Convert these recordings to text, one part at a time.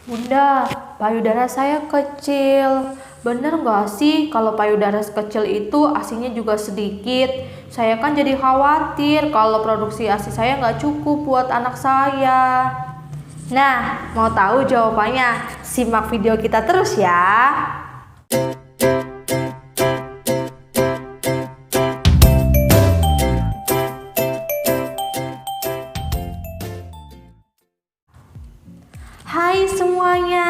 Bunda, payudara saya kecil. Bener nggak sih kalau payudara kecil itu asinya juga sedikit? Saya kan jadi khawatir kalau produksi asi saya nggak cukup buat anak saya. Nah, mau tahu jawabannya? Simak video kita terus ya. Hai semuanya,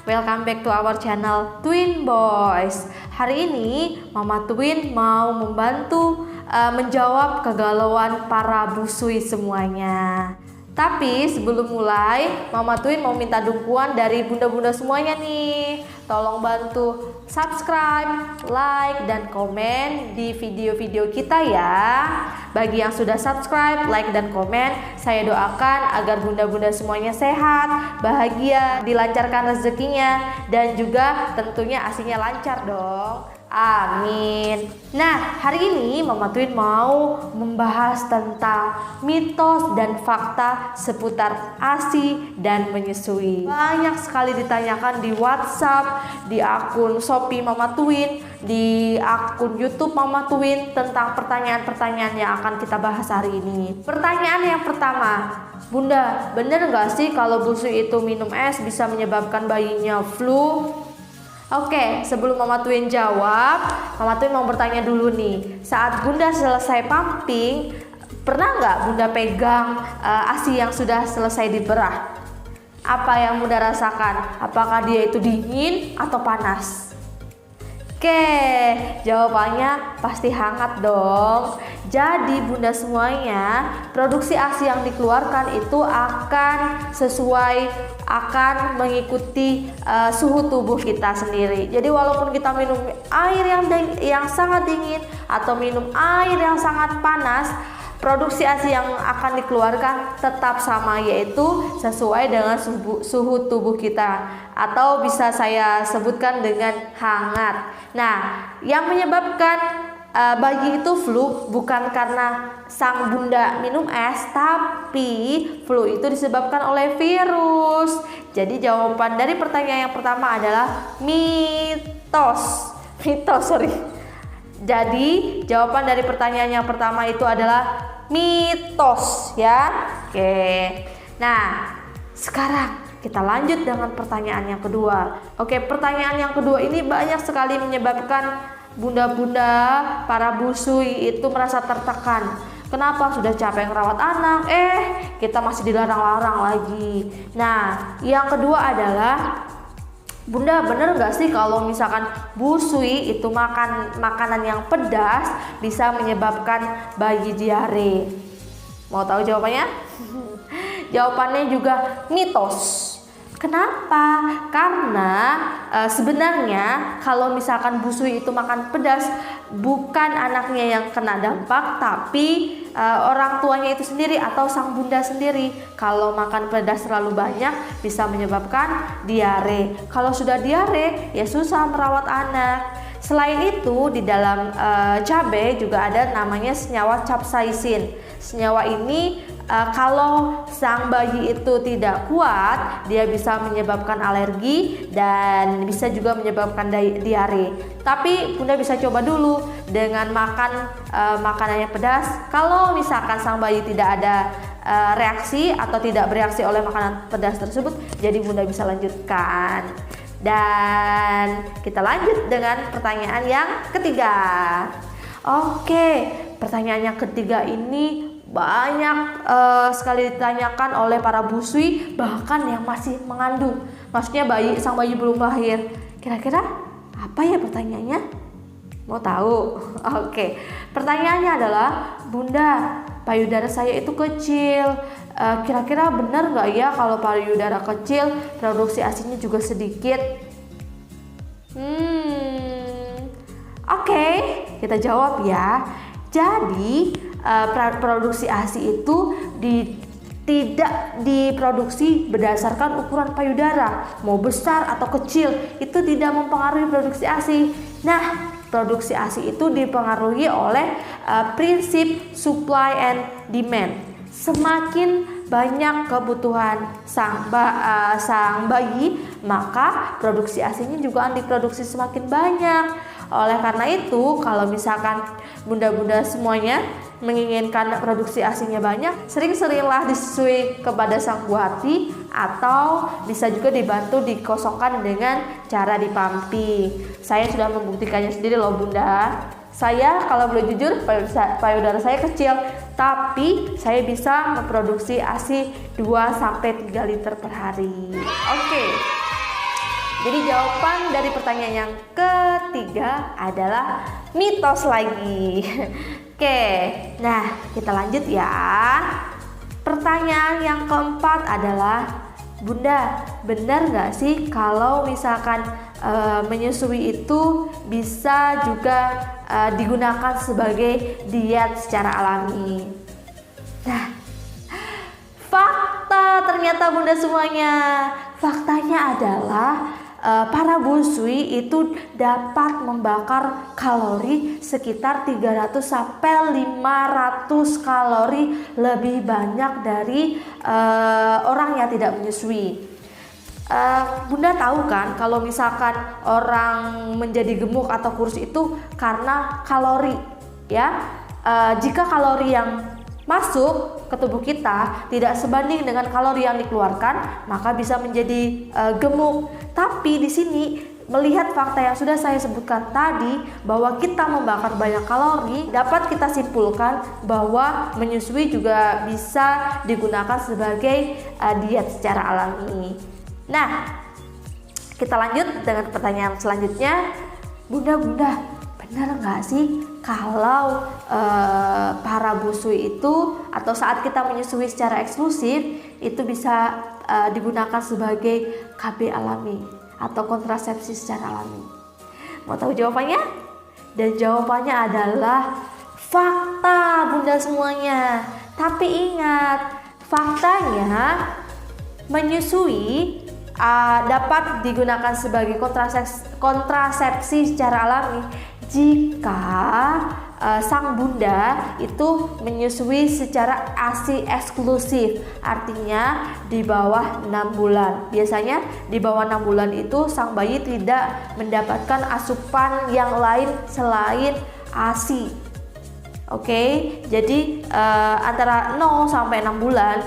welcome back to our channel Twin Boys. Hari ini Mama Twin mau membantu menjawab kegalauan para busui semuanya. Tapi sebelum mulai, Mama Twin mau minta dukungan dari bunda-bunda semuanya nih. Tolong bantu subscribe, like, dan komen di video-video kita ya. Bagi yang sudah subscribe, like, dan komen, saya doakan agar bunda-bunda semuanya sehat, bahagia, dilancarkan rezekinya, dan juga tentunya asinya lancar dong. Amin. Nah, hari ini Mama Twin mau membahas tentang mitos dan fakta seputar ASI dan menyusui. Banyak sekali ditanyakan di WhatsApp, di akun Shopee Mama Twin, di akun YouTube Mama Twin tentang pertanyaan-pertanyaan yang akan kita bahas hari ini. Pertanyaan yang pertama, Bunda, bener nggak sih kalau busui itu minum es bisa menyebabkan bayinya flu? Oke, sebelum Mama Twin jawab, Mama Twin mau bertanya dulu nih. Saat Bunda selesai pumping, pernah nggak Bunda pegang ASI yang sudah selesai diberah? Apa yang Bunda rasakan? Apakah dia itu dingin atau panas? Oke, jawabannya pasti hangat dong. Jadi bunda semuanya, produksi ASI yang dikeluarkan itu akan mengikuti suhu tubuh kita sendiri. Jadi walaupun kita minum air yang sangat dingin atau minum air yang sangat panas, produksi ASI yang akan dikeluarkan tetap sama, yaitu sesuai dengan suhu tubuh kita, atau bisa saya sebutkan dengan hangat. Nah, yang menyebabkan bayi itu flu bukan karena sang bunda minum es, tapi flu itu disebabkan oleh virus. Jadi jawaban dari pertanyaan yang pertama adalah mitos. Jadi jawaban dari pertanyaan yang pertama itu adalah mitos ya. Oke. Nah, sekarang kita lanjut dengan pertanyaan yang kedua. Oke, pertanyaan yang kedua ini banyak sekali menyebabkan bunda-bunda para busui itu merasa tertekan. Kenapa? Sudah capek ngerawat anak, kita masih dilarang-larang lagi. Nah, yang kedua adalah, Bunda, bener gak sih kalau misalkan busui itu makan makanan yang pedas bisa menyebabkan bayi diare? Mau tahu jawabannya? Jawabannya juga mitos. Kenapa? Karena sebenarnya kalau misalkan busui itu makan pedas, bukan anaknya yang kena dampak, tapi orang tuanya itu sendiri atau sang bunda sendiri. Kalau makan pedas terlalu banyak bisa menyebabkan diare. Kalau sudah diare ya susah merawat anak. Selain itu di dalam cabai juga ada namanya senyawa capsaicin. Senyawa ini kalau sang bayi itu tidak kuat, dia bisa menyebabkan alergi dan bisa juga menyebabkan diare. Tapi bunda bisa coba dulu dengan makan makanan yang pedas. Kalau misalkan sang bayi tidak ada reaksi atau tidak bereaksi oleh makanan pedas tersebut, jadi bunda bisa lanjutkan. Dan kita lanjut dengan pertanyaan yang ketiga. Oke, pertanyaan yang ketiga ini banyak sekali ditanyakan oleh para busui, bahkan yang masih mengandung. Maksudnya sang bayi belum lahir. Kira-kira apa ya pertanyaannya? Mau tahu? Oke, pertanyaannya adalah, Bunda, payudara saya itu kecil. Kira-kira benar nggak ya kalau payudara kecil produksi asinya juga sedikit? Oke, kita jawab ya. Jadi produksi ASI itu tidak diproduksi berdasarkan ukuran payudara, mau besar atau kecil, itu tidak mempengaruhi produksi ASI. Nah, produksi ASI itu dipengaruhi oleh prinsip supply and demand. Semakin banyak kebutuhan sang bayi, maka produksi ASINya juga akan diproduksi semakin banyak. Oleh karena itu, kalau misalkan bunda-bunda semuanya menginginkan produksi ASINya banyak, sering-seringlah disusui kepada sang buah hati, atau bisa juga dibantu dikosongkan dengan cara dipampi. Saya sudah membuktikannya sendiri loh bunda. Saya kalau boleh jujur, payudara saya kecil, tapi saya bisa memproduksi ASI 2-3 liter per hari. Oke. Jadi jawaban dari pertanyaan yang ketiga adalah mitos lagi. Oke, nah kita lanjut ya. Pertanyaan yang keempat adalah, bunda, benar nggak sih kalau misalkan menyusui itu bisa juga digunakan sebagai diet secara alami? Nah, fakta ternyata bunda semuanya. Faktanya adalah para busui itu dapat membakar kalori sekitar 300 sampai 500 kalori lebih banyak dari orang yang tidak menyusui. Bunda tahu kan kalau misalkan orang menjadi gemuk atau kurus itu karena kalori, ya. Jika kalori yang masuk ke tubuh kita tidak sebanding dengan kalori yang dikeluarkan, maka bisa menjadi gemuk. Tapi di sini melihat fakta yang sudah saya sebutkan tadi, bahwa kita membakar banyak kalori, dapat kita simpulkan bahwa menyusui juga bisa digunakan sebagai diet secara alami. Nah, kita lanjut dengan pertanyaan selanjutnya. Bunda, benar nggak sih kalau para busui itu atau saat kita menyusui secara eksklusif itu bisa digunakan sebagai KB alami atau kontrasepsi secara alami? Mau tahu jawabannya? Dan jawabannya adalah fakta bunda semuanya. Tapi ingat, faktanya menyusui dapat digunakan sebagai kontrasepsi secara alami jika sang bunda itu menyusui secara ASI eksklusif, artinya di bawah 6 bulan. Biasanya di bawah 6 bulan itu sang bayi tidak mendapatkan asupan yang lain selain ASI. Oke, jadi antara 0 sampai 6 bulan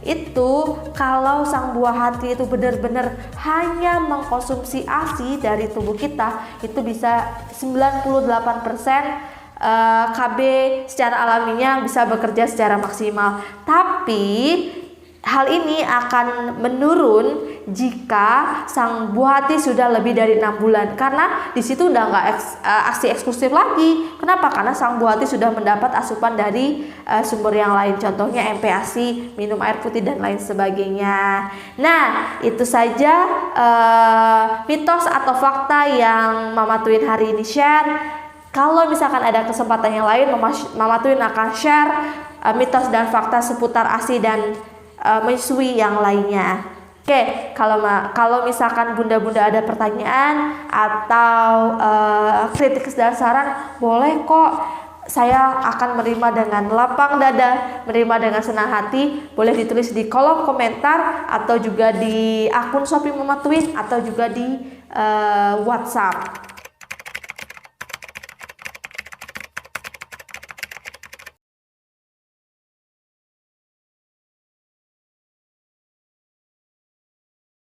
itu kalau sang buah hati itu benar-benar hanya mengkonsumsi ASI dari tubuh kita, itu bisa 98% KB secara alaminya bisa bekerja secara maksimal. Tapi hal ini akan menurun jika sang buah hati sudah lebih dari 6 bulan, karena di situ udah nggak ASI eksklusif lagi. Kenapa? Karena sang buah hati sudah mendapat asupan dari sumber yang lain, contohnya MPASI, minum air putih dan lain sebagainya. Nah, itu saja mitos atau fakta yang Mama Twin hari ini share. Kalau misalkan ada kesempatan yang lain, Mama Twin akan share mitos dan fakta seputar ASI dan menyusui yang lainnya. Oke, kalau misalkan bunda-bunda ada pertanyaan atau kritik dan saran, boleh kok. Saya akan menerima dengan lapang dada, menerima dengan senang hati. Boleh ditulis di kolom komentar atau juga di akun Shopee Mama Twin atau juga di WhatsApp.